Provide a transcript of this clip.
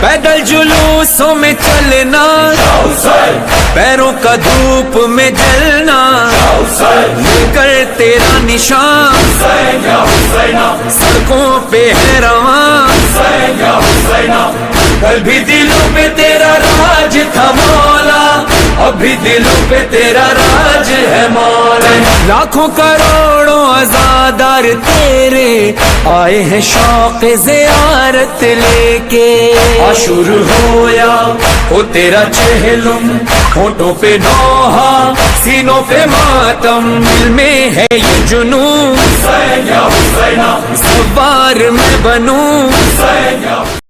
पैदल जुलूसों में चलना, पैरों का धूप में जलना, कर तेरा निशान सड़कों पे है रवां। कल भी दिलों पे तेरा राज था मौला, अभी दिलों पे तेरा राज है मौला। लाखों करोड़ों अज़ादार तेरे आए हैं शौक़ ज़ियारत लेके। आशुर होया हो तेरा चेहलुम, होठों पे नौहा सीनों पे मातम, दिल में है ये जुनून सवार मैं बनूं।